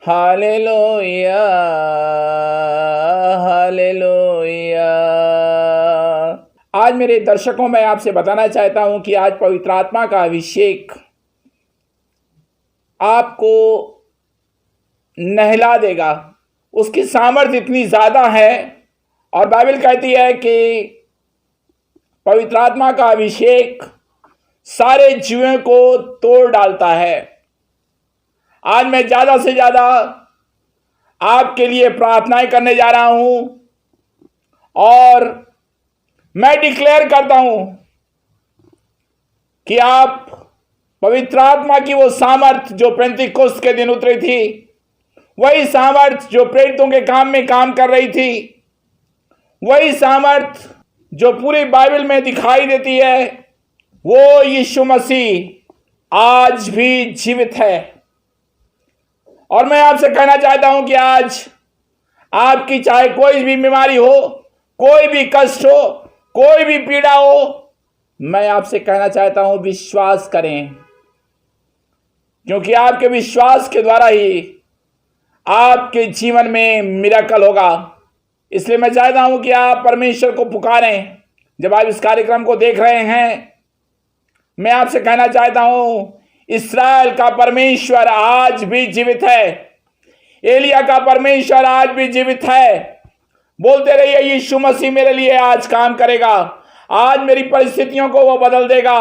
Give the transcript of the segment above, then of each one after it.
Hallelujah, hallelujah. आज मेरे दर्शकों मैं आपसे बताना चाहता हूं कि आज पवित्र आत्मा का अभिषेक आपको नहला देगा। उसकी सामर्थ्य इतनी ज़्यादा है और बाइबल कहती है कि पवित्र आत्मा का अभिषेक सारे जीवों को तोड़ डालता है। आज मैं ज़्यादा से ज़्यादा आपके लिए प्रार्थनाएं करने जा रहा हूं और मैं डिक्लेयर करता हूं कि आप पवित्र आत्मा की वो सामर्थ जो पेंतीकोस्त के दिन उतरी थी, वही सामर्थ जो प्रेरितों के काम में काम कर रही थी, वही सामर्थ जो पूरी बाइबल में दिखाई देती है, वो यीशु मसीह आज भी जीवित है। और मैं आपसे कहना चाहता हूं कि आज आपकी चाहे कोई भी बीमारी हो, कोई भी कष्ट हो, कोई भी पीड़ा हो, मैं आपसे कहना चाहता हूं विश्वास करें, क्योंकि आपके विश्वास के द्वारा ही आपके जीवन में मिरेकल होगा। इसलिए मैं चाहता हूं कि आप परमेश्वर को पुकारें। जब आप इस कार्यक्रम को देख रहे हैं, मैं आपसे कहना चाहता हूं इस्राएल का परमेश्वर आज भी जीवित है, एलिया का परमेश्वर आज भी जीवित है। बोलते रहिए यीशु मसीह मेरे लिए आज काम करेगा, आज मेरी परिस्थितियों को वो बदल देगा।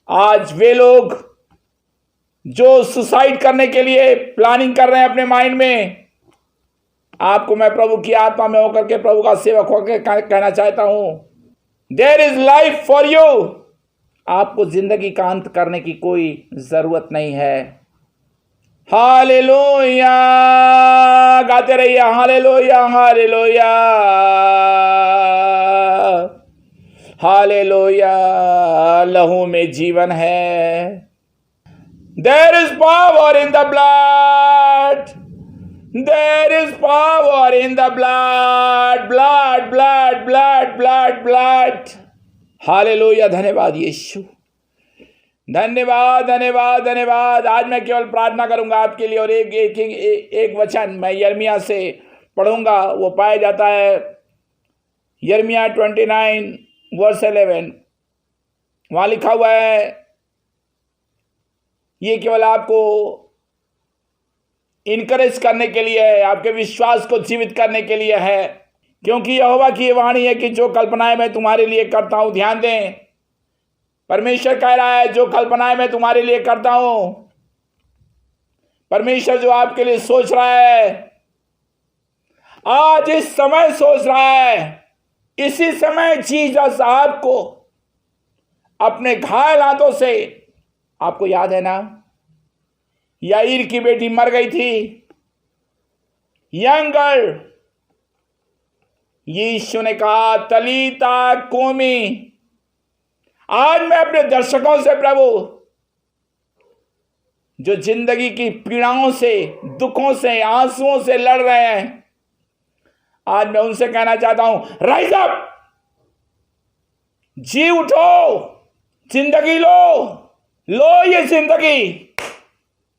आज वे लोग जो सुसाइड करने के लिए प्लानिंग कर रहे हैं अपने माइंड में, आपको मैं प्रभु की आत्मा में होकर के प्रभु का सेवक होकर कहना चाहता हूं, there is life for you. आपको जिंदगी का अंत करने की कोई जरूरत नहीं है। हालेलुया, गाते रहिए हालेलुया, हालेलुया, हालेलुया। लहू में जीवन है। There is power in the blood, there is power in the blood, blood blood blood blood blood. Hallelujah, धन्यवाद यीशु, धन्यवाद धन्यवाद धन्यवाद। आज मैं केवल प्रार्थना करूंगा आपके लिए और एक वचन मैं यिर्मयाह से पढ़ूंगा। वो पाया जाता है यिर्मयाह 29 वर्स 11। वहां लिखा हुआ है, ये केवल आपको इनकरेज करने के लिए है, आपके विश्वास को जीवित करने के लिए है, क्योंकि यहोवा की ये वाणी है कि जो कल्पनाएं मैं तुम्हारे लिए करता हूं, ध्यान दें, परमेश्वर कह रहा है जो कल्पनाएं मैं तुम्हारे लिए करता हूं, परमेश्वर जो आपके लिए सोच रहा है, आज इस समय सोच रहा है, इसी समय जीसस आपको अपने घायल हाथों से, आपको याद है ना, याईर की बेटी मर गई थी, यंग गर्ल, यीशु ने कहा तलीता कोमी। आज मैं अपने दर्शकों से प्रभु जो जिंदगी की पीड़ाओं से, दुखों से, आंसुओं से लड़ रहे हैं, आज मैं उनसे कहना चाहता हूं राइज अप, जी उठो, जिंदगी लो, लो ये जिंदगी।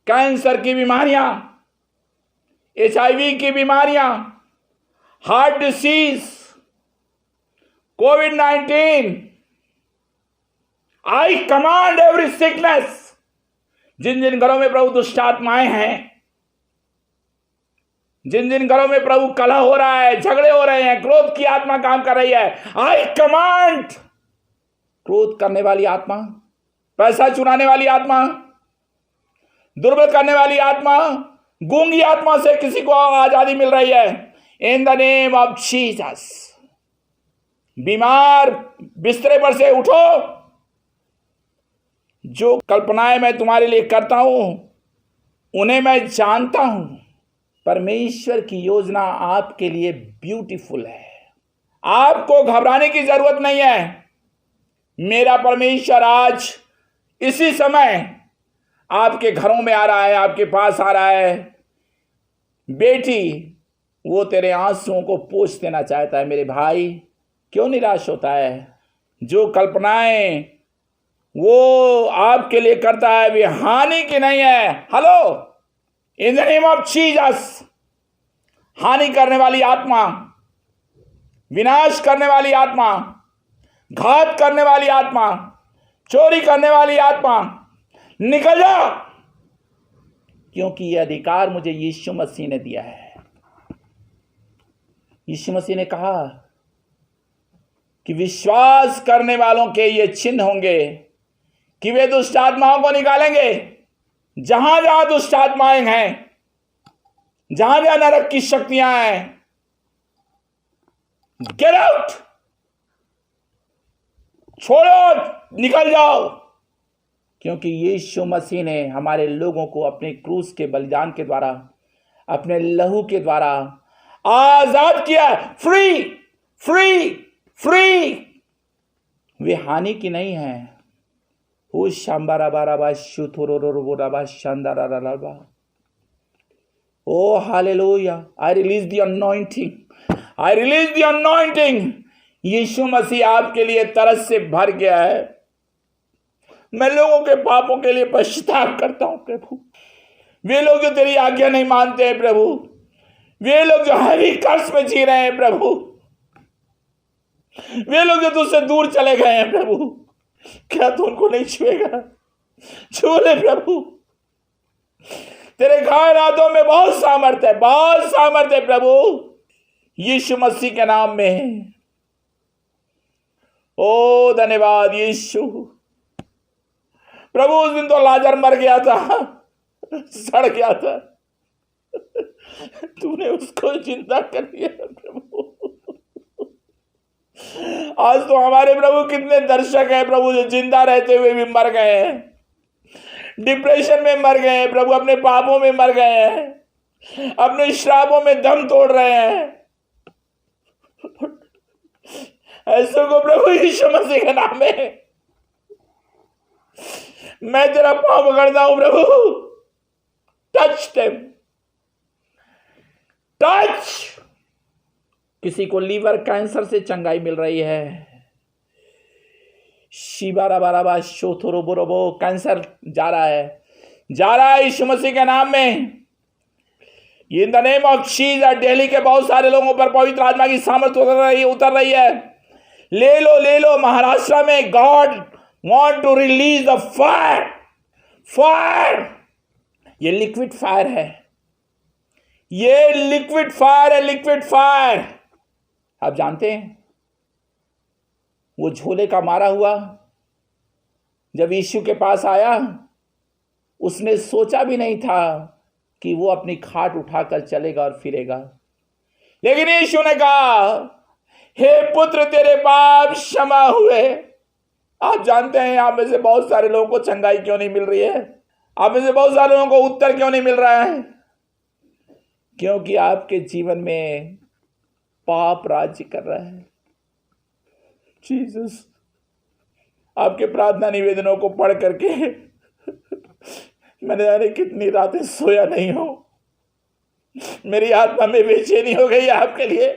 कैंसर की बीमारियां, HIV की बीमारियां, heart disease, COVID-19, I command every sickness. जिन जिन घरों में प्रभु दुष्ट आत्माएं हैं, जिन जिन घरों में प्रभु कलह हो रहा है, झगड़े हो रहे हैं, क्रोध की आत्मा काम कर रही है, आई कमांड, क्रोध करने वाली आत्मा, पैसा चुराने वाली आत्मा, दुर्बल करने वाली आत्मा, गूंगी आत्मा से किसी को आजादी मिल रही है, इन द नेम ऑफ जीसस। बीमार बिस्तरे पर से उठो, जो कल्पनाएं मैं तुम्हारे लिए करता हूं उन्हें मैं जानता हूं। परमेश्वर की योजना आपके लिए ब्यूटीफुल है, आपको घबराने की जरूरत नहीं है। मेरा परमेश्वर आज इसी समय आपके घरों में आ रहा है, आपके पास आ रहा है। बेटी, वो तेरे आंसुओं को पोंछ देना चाहता है। मेरे भाई, क्यों निराश होता है? जो कल्पनाएं वो आपके लिए करता है वे हानि की नहीं है। Hello, in the name of Jesus, हानि करने वाली आत्मा, विनाश करने वाली आत्मा, घात करने वाली आत्मा, चोरी करने वाली आत्मा, निकल जाओ, क्योंकि यह अधिकार मुझे यीशु मसीह ने दिया है। यीशु मसीह ने कहा कि विश्वास करने वालों के ये चिन्ह होंगे कि वे दुष्ट आत्माओं को निकालेंगे। जहां जहां दुष्ट आत्माएं हैं, जहां जहां नरक की शक्तियां हैं, गेट आउट, छोड़ो, निकल जाओ, क्योंकि यीशु मसीह ने हमारे लोगों को अपने क्रूस के बलिदान के द्वारा, अपने लहू के द्वारा आजाद किया। Free free free. वे हानि की नहीं है। ओ शाम्बारा बाराबा शुथुरोरोबा शांदाराराबा। ओ हालेलुया। I release the anointing, I release the anointing. Yeshu Masih आपके लिए तरस से भर गया है। मैं लोगों के पापों के लिए पश्चाताप करता हूं प्रभु। वे लोग जो तेरी आज्ञा नहीं मानते हैं प्रभु, वे लोग जो हैवी कर्ज में जी रहे हैं प्रभु, वे लोग जो तुझसे दूर चले गए हैं प्रभु, क्या तू उनको नहीं छुएगा? छू ले प्रभु। तेरे घायल हाथों में बहुत सामर्थ्य है, बहुत सामर्थ्य है प्रभु, यीशु मसीह के नाम में। ओ धन्यवाद यीशु। प्रभु उस दिन तो लाजर मर गया था, सड़ गया था, तूने उसको जिंदा कर दिया प्रभु। आज तो हमारे प्रभु कितने दर्शक हैं प्रभु जो जिंदा रहते हुए भी मर गए हैं, डिप्रेशन में मर गए हैं प्रभु, अपने पापों में मर गए हैं, अपने श्रापों में दम तोड़ रहे हैं। ऐसे को प्रभु यीशु मसीह के नाम में मैं तेरा पांव पकड़ता हूं प्रभु। Touch them, touch. किसी को लीवर कैंसर से चंगाई मिल रही है। शिबारा बाराबा शोथोरोबोरोबो, कैंसर जा रहा है, जा रहा है यीशु मसीह के नाम में। इन the name of Jesus. Delhi के बहुत सारे लोगों पर पवित्र आत्मा की सामर्थ उतर रही है। ले लो, ले लो। महाराष्ट्र में God want to release the fire, fire। ये लिक्विड फायर है, ये लिक्विड फायर है, लिक्विड फायर। आप जानते हैं वो झोले का मारा हुआ जब यीशु के पास आया, उसने सोचा भी नहीं था कि वो अपनी खाट उठाकर चलेगा और फिरेगा, लेकिन यीशु ने कहा, हे पुत्र तेरे पाप क्षमा हुए। आप जानते हैं आप में से बहुत सारे लोगों को चंगाई क्यों नहीं मिल रही है? आप में से बहुत सारे लोगों को उत्तर क्यों नहीं मिल रहा है? क्योंकि आपके जीवन में पाप राज्य कर रहा है। जीसस, आपके प्रार्थना निवेदनों को पढ़ करके मैंने जाने कितनी रातें सोया नहीं हूं। मेरी आत्मा में बेचैनी हो गई आपके लिए।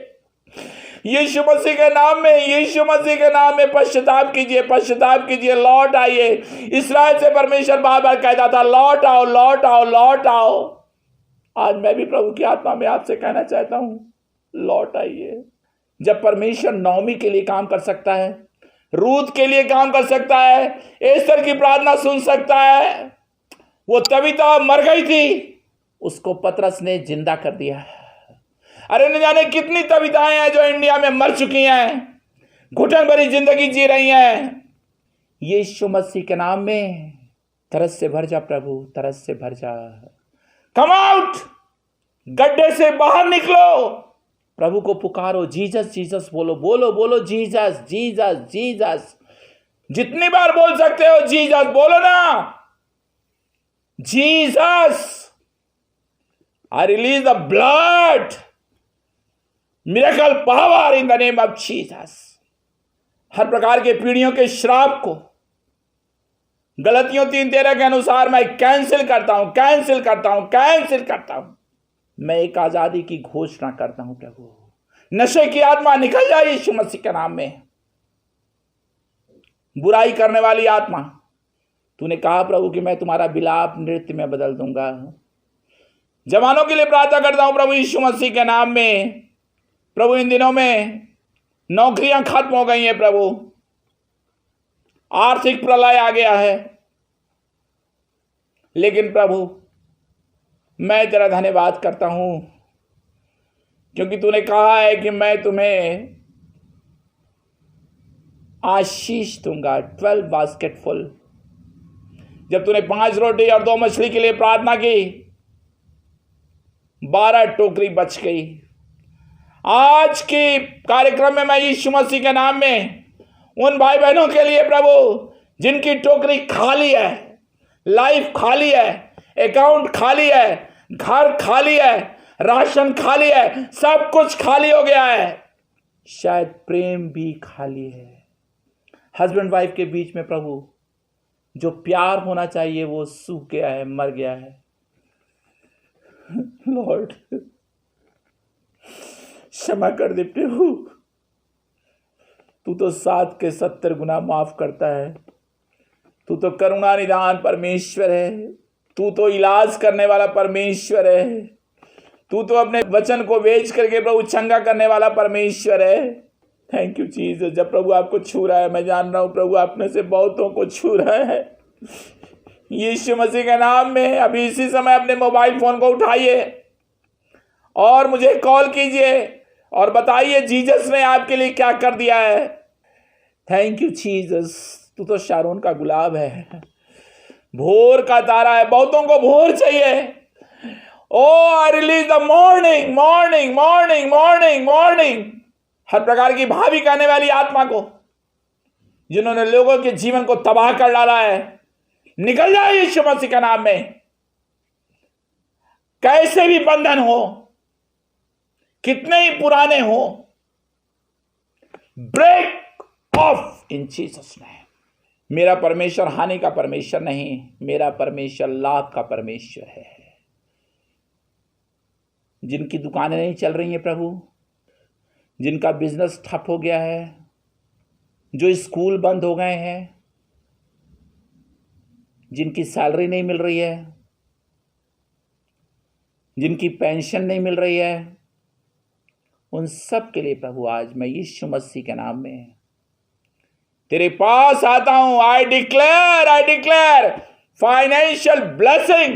यीशु मसीह के नाम में, यीशु मसीह के नाम में पश्चाताप कीजिए, पश्चाताप कीजिए, लौट आइए। इस्राएल से परमेश्वर बार बार कहता था, लौट आओ, लौट आओ, लौट आओ। आज मैं भी प्रभु की आत्मा में आपसे कहना चाहता हूं, लौट आइए। जब परमेश्वर नौमी के लिए काम कर सकता है, रूत के लिए काम कर सकता है, एस्तर की प्रार्थना सुन सकता है। वो तबीता मर गई थी, उसको पतरस ने जिंदा कर दिया। अरे न जाने कितनी तबीताएं हैं जो इंडिया में मर चुकी हैं, घुटन भरी जिंदगी जी रही हैं। यीशु मसीह के नाम में तरस से भर जा प्रभु, तरस से भर जा। कम आउट, गड्ढे से बाहर निकलो। प्रभु को पुकारो, जीसस जीसस बोलो, बोलो बोलो, जीसस जीसस जीसस। जितनी बार बोल सकते हो जीसस बोलो ना। Jesus, I release the blood, miracle power in the name of Jesus। हर प्रकार के पीढ़ियों के श्राप को गलतियों 3:13 के अनुसार मैं कैंसिल करता हूं, कैंसिल करता हूं, कैंसिल करता हूं। मैं एक आजादी की घोषणा करता हूं प्रभु। नशे की आत्मा निकल जाए यीशु मसीह के नाम में। बुराई करने वाली आत्मा, तूने कहा प्रभु कि मैं तुम्हारा विलाप नृत्य में बदल दूंगा। जवानों के लिए प्रार्थना करता हूं प्रभु यीशु मसीह के नाम में। प्रभु इन दिनों में नौकरियां खत्म हो गई हैं प्रभु, आर्थिक प्रलय आ गया है, लेकिन प्रभु मैं तेरा धन्यवाद करता हूं क्योंकि तूने कहा है कि मैं तुम्हें आशीष दूंगा। 12 बास्केट फुल। जब तूने 5 रोटी और 2 मछली के लिए प्रार्थना की, 12 टोकरी बच गई। आज के कार्यक्रम में मैं यीशु मसीह के नाम में उन भाई बहनों के लिए प्रभु जिनकी टोकरी खाली है, लाइफ खाली है, अकाउंट खाली है, घर खाली है, राशन खाली है, सब कुछ खाली हो गया है, शायद प्रेम भी खाली है। हस्बैंड वाइफ के बीच में प्रभु जो प्यार होना चाहिए वो सूख गया है, मर गया है। लॉर्ड क्षमा कर दे प्रभु, तू तो 7 के 70 गुना माफ करता है। तू तो करुणा निदान परमेश्वर है, तू तो इलाज करने वाला परमेश्वर है, तू तो अपने वचन को बेच करके प्रभु चंगा करने वाला परमेश्वर है। Thank you Jesus. जब प्रभु आपको छू रहा है, मैं जान रहा हूं प्रभु आप में से बहुतों को छू रहा है, यीशु मसीह के नाम में अभी इसी समय अपने मोबाइल फोन को उठाइए और मुझे कॉल कीजिए और बताइए जीसस ने आपके लिए क्या कर दिया है। Thank you Jesus. तू तो शारोन का गुलाब है, भोर का तारा है, बहुतों को भोर चाहिए। Oh I release the morning morning morning morning morning, हर प्रकार की भावी कहने वाली आत्मा को जिन्होंने लोगों के जीवन को तबाह कर डाला है, निकल जाए यीशु मसीह के नाम में। कैसे भी बंधन हो, कितने ही पुराने हो, break off in Jesus name. मेरा परमेश्वर हानि का परमेश्वर नहीं, मेरा परमेश्वर लाभ का परमेश्वर है। जिनकी दुकानें नहीं चल रही हैं प्रभु, जिनका बिजनेस ठप हो गया है, जो स्कूल बंद हो गए हैं, जिनकी सैलरी नहीं मिल रही है, जिनकी पेंशन नहीं मिल रही है, उन सब के लिए प्रभु आज मैं यीशु मसीह के नाम में तेरे पास आता हूं। I declare financial blessing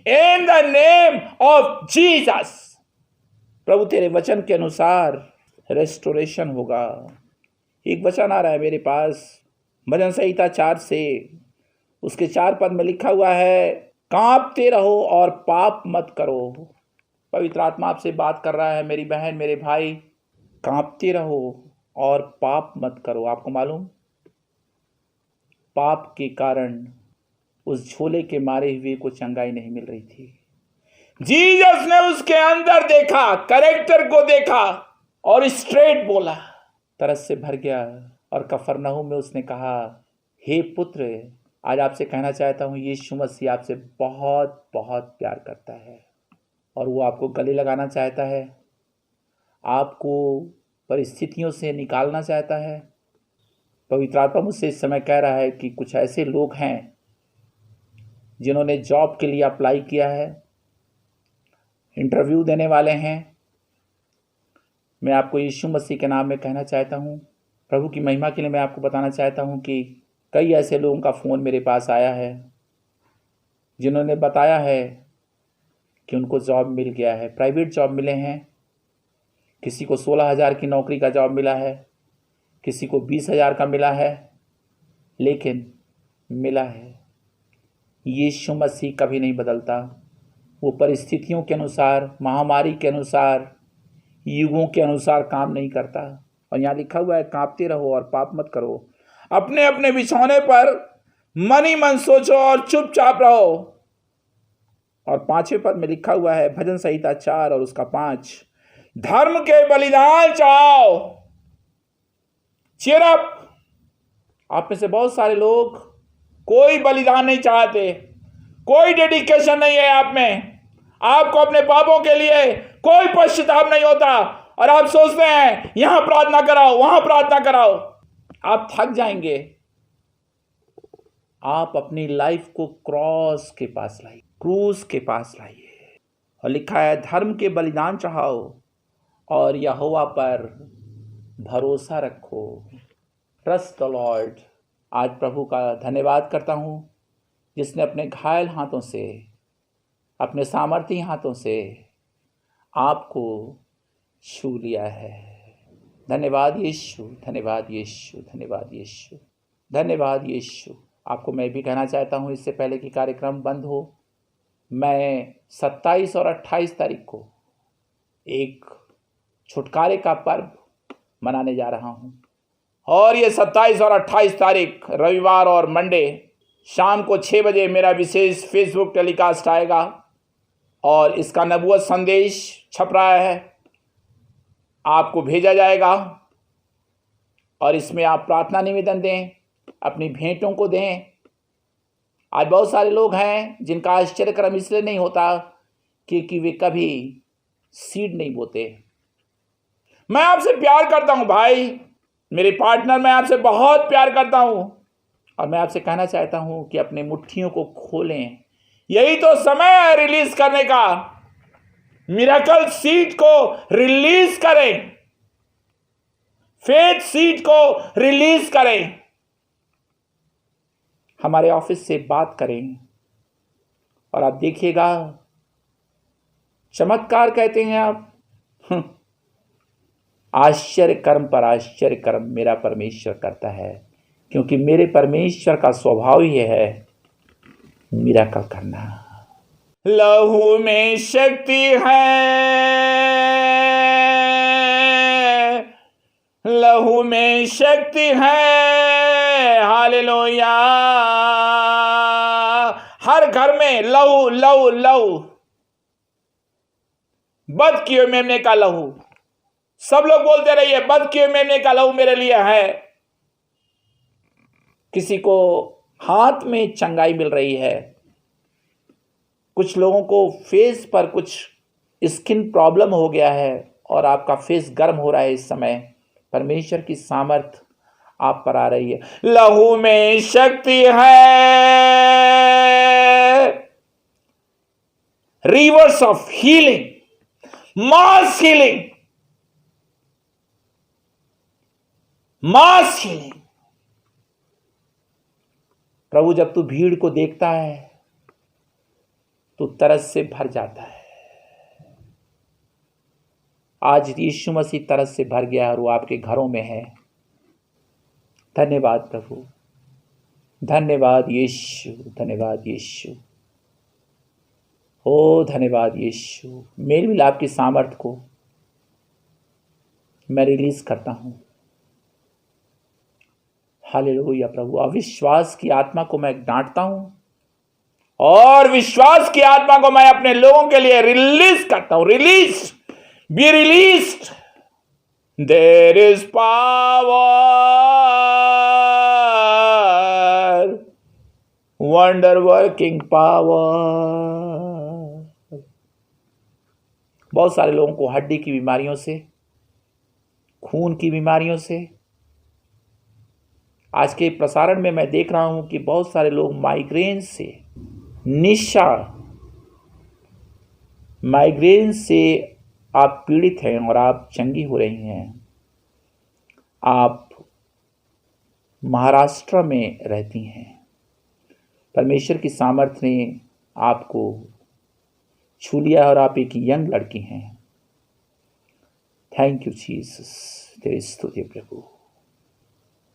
in the name of Jesus. प्रभु तेरे वचन के अनुसार रेस्टोरेशन होगा। एक वचन आ रहा है मेरे पास भजन संहिता 4 से, उसके 4 पद में लिखा हुआ है, कांपते रहो और पाप मत करो। पवित्र आत्मा आपसे बात कर रहा है, मेरी बहन मेरे भाई, कांपते रहो और पाप मत करो। आपको मालूम, पाप के कारण उस झोले के मारे हुए को चंगाई नहीं मिल रही थी। जीसस ने उसके अंदर देखा, कैरेक्टर को देखा और स्ट्रेट बोला, तरस से भर गया। और कफरनहूम में उसने कहा, हे पुत्र, आज आपसे कहना चाहता हूं यीशु मसीह आपसे बहुत बहुत प्यार करता है और वो आपको गले लगाना चाहता है, आपको परिस्थितियों से निकालना चाहता है। पवित्र आत्मा मुझसे इस समय कह रहा है कि कुछ ऐसे लोग हैं जिन्होंने जॉब के लिए अप्लाई किया है, इंटरव्यू देने वाले हैं। मैं आपको यीशु मसीह के नाम में कहना चाहता हूं, प्रभु की महिमा के लिए मैं आपको बताना चाहता हूं कि कई ऐसे लोगों का फ़ोन मेरे पास आया है जिन्होंने बताया है कि उनको जॉब मिल गया है, प्राइवेट जॉब मिले हैं। किसी को 16,000 की नौकरी का जॉब मिला है, किसी को 20,000 का मिला है, लेकिन मिला है। यीशु मसीह कभी नहीं बदलता। वो परिस्थितियों के अनुसार, महामारी के अनुसार, युगों के अनुसार काम नहीं करता। और यहाँ लिखा हुआ है, कांपते रहो और पाप मत करो। अपने अपने बिछौने पर मन ही मन सोचो और चुपचाप रहो। और 5वें पद में लिखा हुआ है, भजन संहिता 4 और उसका 5, धर्म के बलिदान चाहो। Cheer up. आप में से बहुत सारे लोग कोई बलिदान नहीं चाहते, कोई डेडिकेशन नहीं है आप में, आपको अपने पापों के लिए कोई पश्चाताप नहीं होता और आप सोचते हैं यहां प्रार्थना कराओ, वहां प्रार्थना कराओ। आप थक जाएंगे। आप अपनी लाइफ को क्रॉस के पास लाइए, क्रूस के पास लाइए और लिखा है धर्म के बलिदान चढ़ाओ और यहोवा पर भरोसा रखो। Trust the Lord. आज प्रभु का धन्यवाद करता हूँ जिसने अपने घायल हाथों से, अपने सामर्थी हाथों से आपको छू लिया है। धन्यवाद यीशु, धन्यवाद यीशु, धन्यवाद यीशु, धन्यवाद यीशु। आपको मैं भी कहना चाहता हूँ इससे पहले कि कार्यक्रम बंद हो, मैं 27 और 28 तारीख को एक छुटकारे का पर्व मनाने जा रहा हूँ। और ये 27 और 28 तारीख रविवार और मंडे शाम को 6 बजे मेरा विशेष फेसबुक टेलीकास्ट आएगा और इसका नबूवत संदेश छप रहा है, आपको भेजा जाएगा। और इसमें आप प्रार्थना निवेदन दें, अपनी भेंटों को दें। आज बहुत सारे लोग हैं जिनका आश्चर्यक्रम इसलिए नहीं होता क्योंकि वे कभी सीड नहीं बोते। मैं आपसे प्यार करता हूं भाई, मेरे पार्टनर, मैं आपसे बहुत प्यार करता हूं और मैं आपसे कहना चाहता हूं कि अपने मुट्ठियों को खोलें। यही तो समय है रिलीज करने का। मिरेकल सीड को रिलीज करें, फेथ सीड को रिलीज करें। हमारे ऑफिस से बात करें और आप देखिएगा चमत्कार कहते हैं आप। आश्चर्य कर्म पर आश्चर्य कर्म मेरा परमेश्वर करता है, क्योंकि मेरे परमेश्वर का स्वभाव ही है मिरेकल करना। लहू में शक्ति है, लहू में शक्ति है, हालेलुया। हर घर में लहू लहू लहू, बद किए मेमने का लहू। सब लोग बोलते रहिए बद किए मेमने का लहू मेरे लिए है। किसी को हाथ में चंगाई मिल रही है, कुछ लोगों को फेस पर कुछ स्किन प्रॉब्लम हो गया है और आपका फेस गर्म हो रहा है। इस समय परमेश्वर की सामर्थ आप पर आ रही है। लहू में शक्ति है, rivers of healing, mass healing, mass healing. प्रभु जब तू भीड़ को देखता है तो तरस से भर जाता है। आज यीशु मसीह तरस से भर गया और वो आपके घरों में है। धन्यवाद प्रभु, धन्यवाद यीशु, धन्यवाद यीशु, ओ धन्यवाद यीशु। मेल मिलाप की सामर्थ को मैं रिलीज करता हूं। हालेलुया प्रभु। अविश्वास की आत्मा को मैं डांटता हूं और विश्वास की आत्मा को मैं अपने लोगों के लिए रिलीज करता हूं। Release, be released. There is power, wonder working power. बहुत सारे लोगों को हड्डी की बीमारियों से, खून की बीमारियों से, आज के प्रसारण में मैं देख रहा हूं कि बहुत सारे लोग माइग्रेन से, निशा माइग्रेन से आप पीड़ित हैं और आप चंगी हो रही हैं। आप महाराष्ट्र में रहती हैं। परमेश्वर की सामर्थ्य ने आपको छू लिया और आप एक यंग लड़की हैं। थैंक यू जीसस, तेरी स्तुति प्रभु।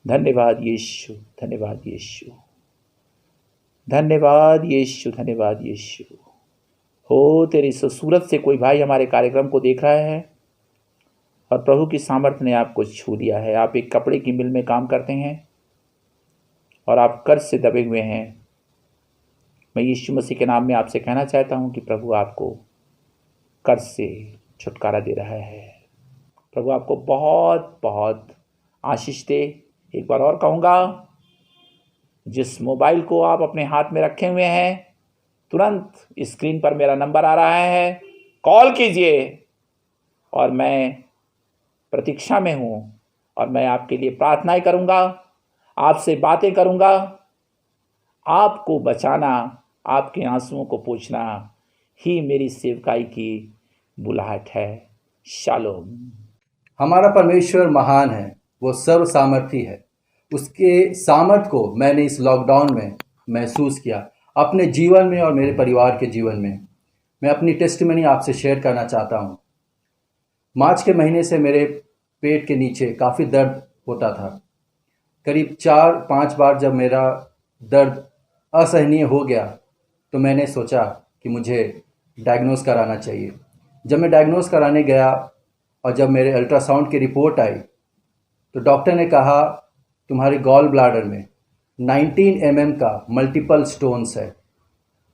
धन्यवाद यीशु, धन्यवाद यीशु, धन्यवाद यीशु, धन्यवाद यीशु। हो तेरी सूरत से कोई भाई हमारे कार्यक्रम को देख रहा है और प्रभु की सामर्थ्य ने आपको छू लिया है। आप एक कपड़े की मिल में काम करते हैं और आप कर्ज से दबे हुए हैं। मैं यीशु मसीह के नाम में आपसे कहना चाहता हूं कि प्रभु आपको कर्ज से छुटकारा दे रहा है। प्रभु आपको बहुत बहुत आशीष दे। एक बार और कहूँगा, जिस मोबाइल को आप अपने हाथ में रखे हुए हैं, तुरंत स्क्रीन पर मेरा नंबर आ रहा है, कॉल कीजिए और मैं प्रतीक्षा में हूँ और मैं आपके लिए प्रार्थनाएं करूँगा, आपसे बातें करूँगा, आपको बचाना, आपके आंसुओं को पोंछना, ही मेरी सेवकाई की बुलाहट है। शालोम। हमारा परमेश्वर महान है, वो सर्व सामर्थी है। उसके सामर्थ को मैंने इस लॉकडाउन में महसूस किया, अपने जीवन में और मेरे परिवार के जीवन में। मैं अपनी टेस्टिमनी आपसे शेयर करना चाहता हूँ। मार्च के महीने से मेरे पेट के नीचे काफ़ी दर्द होता था। करीब 4-5 बार जब मेरा दर्द असहनीय हो गया तो मैंने सोचा कि मुझे डायग्नोस कराना चाहिए। जब मैं डायग्नोस कराने गया और जब मेरे अल्ट्रासाउंड की रिपोर्ट आई तो डॉक्टर ने कहा तुम्हारे गॉल ब्लैडर में 19 mm का मल्टीपल स्टोन्स है।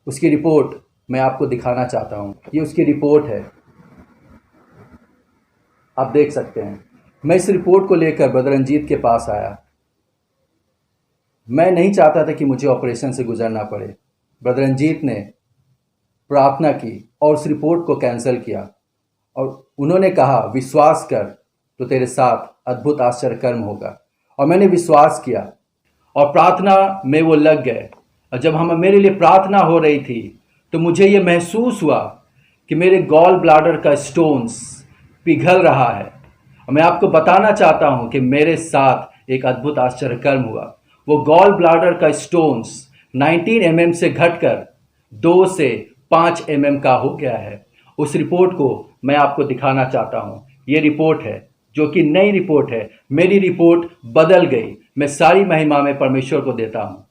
उसकी रिपोर्ट मैं आपको दिखाना चाहता हूँ। ये उसकी रिपोर्ट है, आप देख सकते हैं। मैं इस रिपोर्ट को लेकर ब्रदर रंजीत के पास आया। मैं नहीं चाहता था कि मुझे ऑपरेशन से गुजरना पड़े। ब्रदर रंजीत ने प्रार्थना की और उस रिपोर्ट को कैंसिल किया और उन्होंने कहा विश्वास कर तो तेरे साथ अद्भुत आश्चर्य कर्म होगा। और मैंने विश्वास किया और प्रार्थना में वो लग गए। और जब मेरे लिए प्रार्थना हो रही थी तो मुझे ये महसूस हुआ कि मेरे गॉल ब्लैडर का स्टोन्स पिघल रहा है। और मैं आपको बताना चाहता हूँ कि मेरे साथ एक अद्भुत आश्चर्य कर्म हुआ। वो गॉल ब्लैडर का स्टोन्स 19 mm से घटकर 2 से 5 mm का हो गया है। उस रिपोर्ट को मैं आपको दिखाना चाहता हूँ। ये रिपोर्ट है जो कि नई रिपोर्ट है। मेरी रिपोर्ट बदल गई। मैं सारी महिमा में परमेश्वर को देता हूँ।